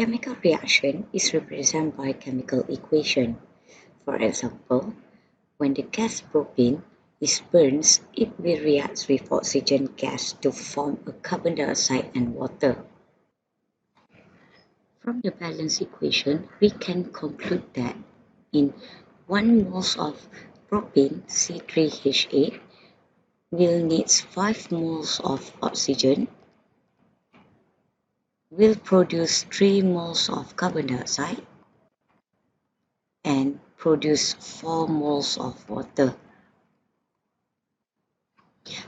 chemical reaction is represented by chemical equation. For example, when the gas propane is burned, it will react with oxygen gas to form a carbon dioxide and water. From the balance equation, we can conclude that in 1 mole of propane C3H8 will need 5 moles of oxygen, will produce 3 moles of carbon dioxide, and produce 4 moles of water.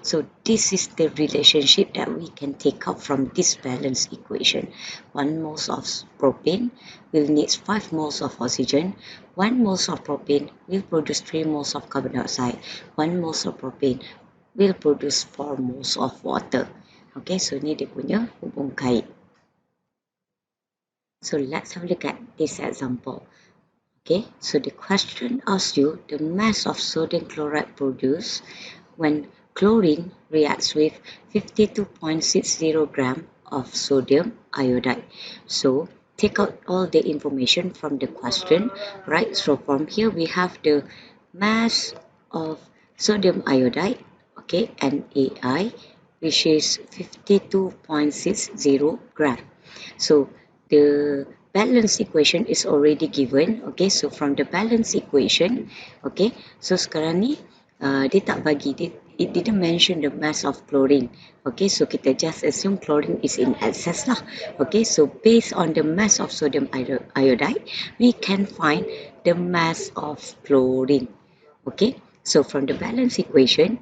So this is the relationship that we can take out from this balance equation. 1 mole of propane will need 5 moles of oxygen. 1 mole of propane will produce 3 moles of carbon dioxide. 1 mole of propane will produce 4 moles of water. Okay, so ni dia punya hubung kait. So let's have a look at this example. Okay, so the question asks you the mass of sodium chloride produced when chlorine reacts with 52.60 gram of sodium iodide. So take out all the information from the question, right? So from here we have the mass of sodium iodide, okay, NaI, which is 52.60 gram. So the balance equation is already given. Okay, so from the balance equation, okay, so sekarang ni dia tak bagi, it didn't mention the mass of chlorine. Okay, so kita just assume chlorine is in excess lah. Okay, so based on the mass of sodium iodide, we can find the mass of chlorine. Okay, so from the balance equation,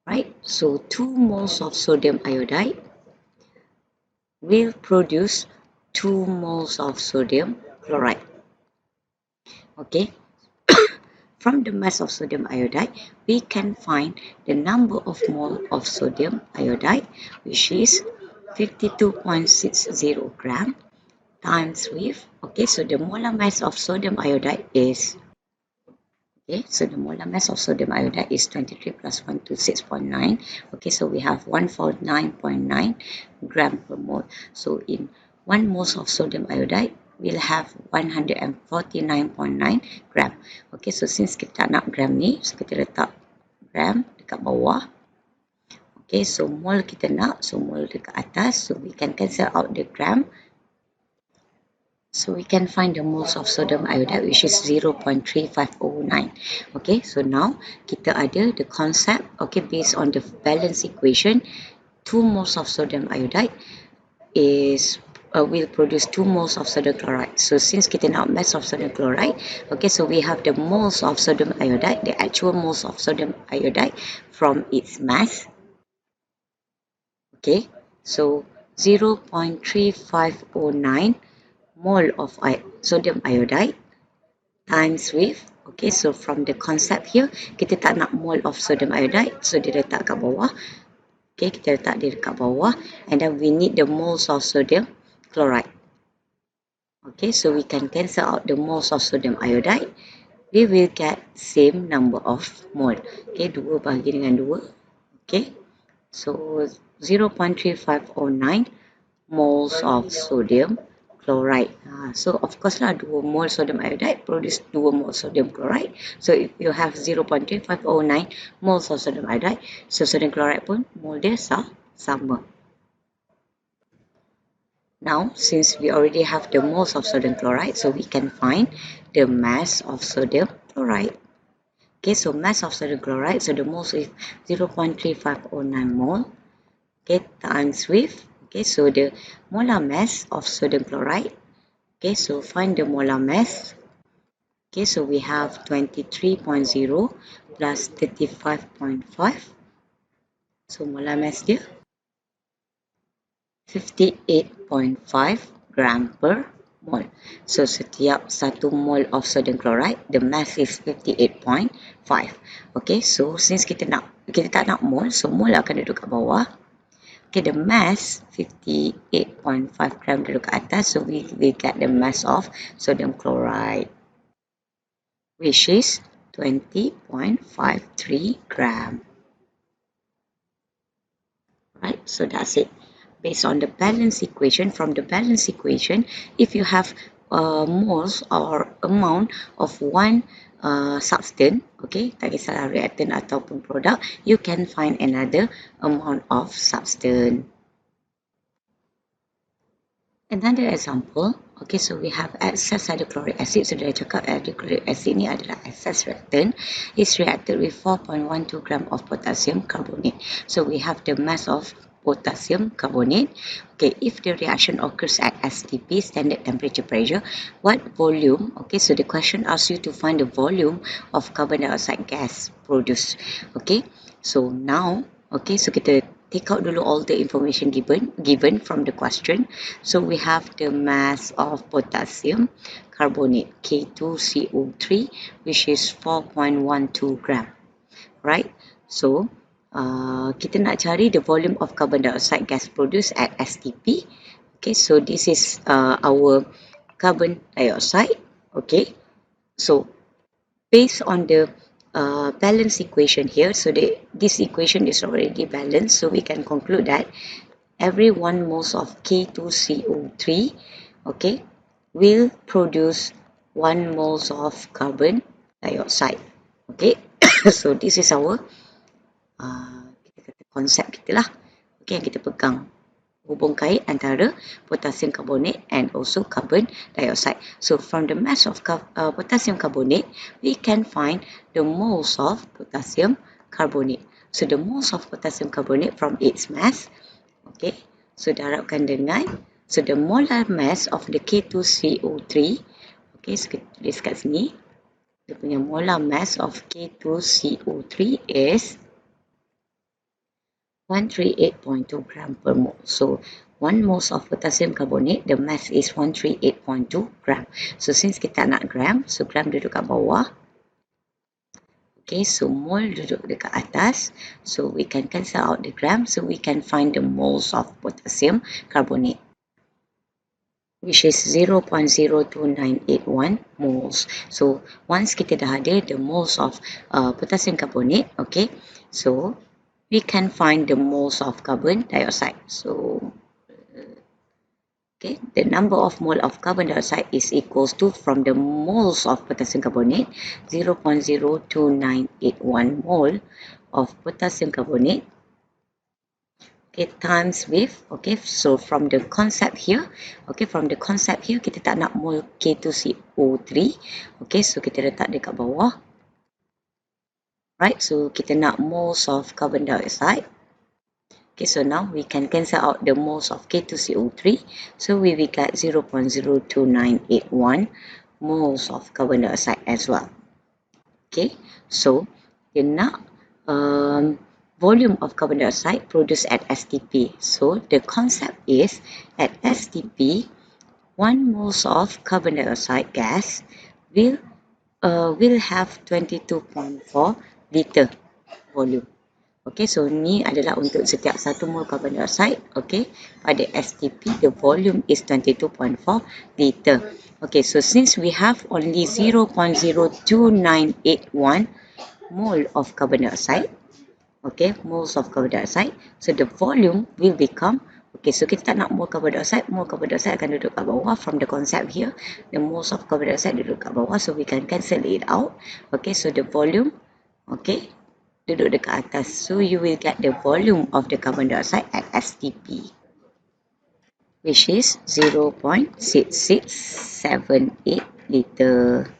right, so 2 moles of sodium iodide will produce 2 moles of sodium chloride. Okay, from the mass of sodium iodide, we can find the number of mole of sodium iodide, which is 52.60 gram times with, okay, so the molar mass of sodium iodide is, okay, so the molar mass of sodium iodide is 23 plus 126.9. Okay, so we have 149.9 gram per mole. So in 1 mole of sodium iodide, we'll have 149.9 gram. Okay, so since kita nak gram ni, so kita letak gram dekat bawah. Okay, so mole kita nak, so mole dekat atas, so we can cancel out the gram. So we can find the moles of sodium iodide, which is 0.3509. Okay, so now kita ada the concept, okay, based on the balance equation, 2 moles of sodium iodide is will produce 2 moles of sodium chloride. So since kita nak mass of sodium chloride, okay, so we have the moles of sodium iodide, the actual moles of sodium iodide from its mass. Okay, so 0.3509 mole of sodium iodide times with, okay, so from the concept here, kita tak nak mole of sodium iodide, so dia letak kat bawah. Okay, kita letak dia dekat bawah, and then we need the moles of sodium chloride. Okay, so we can cancel out the moles of sodium iodide. We will get same number of mole. Okay, 2 bahagi dengan 2. Okay, so 0.3509 moles of sodium chloride. So of course lah, 2 mole sodium iodide produce 2 mole sodium chloride. So if you have 0.3509 moles of sodium iodide, so sodium chloride pun mole dia sama. Now, since we already have the moles of sodium chloride, so we can find the mass of sodium chloride. Okay, so mass of sodium chloride, so the moles is 0.3509 mole, okay, times with, okay, so the molar mass of sodium chloride, okay, so find the molar mass. Okay, so we have 23.0 plus 35.5, so molar mass dia 58.5 gram per mole. So setiap 1 mole of sodium chloride, the mass is 58.5. Okay, so since kita tak nak mole, so mole akan duduk kat bawah. Okay, the mass 58.5 gram duduk kat atas, so we get the mass of sodium chloride, which is 20.53 gram. Right, so that's it. based on the balance equation. From the balance equation, if you have moles or amount of one substance, okay, tak kisahlah reactant ataupun product, you can find another amount of substance. Another example, okay, so we have excess hydrochloric acid. So dah cakap hydrochloric acid ni adalah excess reactant. It's reacted with 4.12 gram of potassium carbonate. So we have the mass of potassium carbonate. Okay, if the reaction occurs at STP, standard temperature pressure, what volume, okay, so the question asks you to find the volume of carbon dioxide gas produced. Okay, so now, okay, so kita take out dulu all the information given from the question. So we have the mass of potassium carbonate K2CO3, which is 4.12 gram, right? So kita nak cari the volume of carbon dioxide gas produced at STP. Okay, so this is our carbon dioxide. Okay, so based on the balance equation here, so this equation is already balanced, so we can conclude that every 1 moles of K2CO3, okay, will produce 1 moles of carbon dioxide. Okay, so this is our kita kata konsep kita lah, okay, yang kita pegang, hubung kait antara potassium carbonate and also carbon dioxide. So from the mass of potassium carbonate, we can find the moles of potassium carbonate. So the moles of potassium carbonate from its mass, okay, so darabkan dengan, so the molar mass of the K2CO3, okay, so kita tulis kat sini, dia punya molar mass of K2CO3 is 138.2 gram per mole. So 1 moles of potassium carbonate, the mass is 138.2 gram. So since kita nak gram, so gram duduk kat bawah. Okay, so mole duduk dekat atas. So we can cancel out the gram, so we can find the moles of potassium carbonate, which is 0.02981 moles. So once kita dah ada the moles of potassium carbonate, okay, so we can find the moles of carbon dioxide. So, okay, the number of mole of carbon dioxide is equals to, from the moles of potassium carbonate, 0.02981 mole of potassium carbonate, okay, times with, okay, so from the concept here, okay, from the concept here, kita tak nak mole K2CO3, okay, so kita letak dekat bawah. Right, so kita nak moles of carbon dioxide. Okay, so now we can cancel out the moles of K2CO3. So we will get 0.02981 moles of carbon dioxide as well. Okay, so kita nak volume of carbon dioxide produced at STP. So the concept is, at STP, 1 moles of carbon dioxide gas will have 22.4 liter volume. Okay, so ni adalah untuk setiap 1 mol carbon dioxide. Okay, pada STP, the volume is 22.4 liter. Okay, so since we have only 0.02981 mole of carbon dioxide, okay, moles of carbon dioxide, so the volume will become, okay, so kita tak nak mole carbon dioxide akan duduk kat bawah. From the concept here, the moles of carbon dioxide duduk kat bawah, so we can cancel it out. Okay, so the volume, okay, duduk dekat atas. So you will get the volume of the carbon dioxide at STP, which is 0.6678 liter.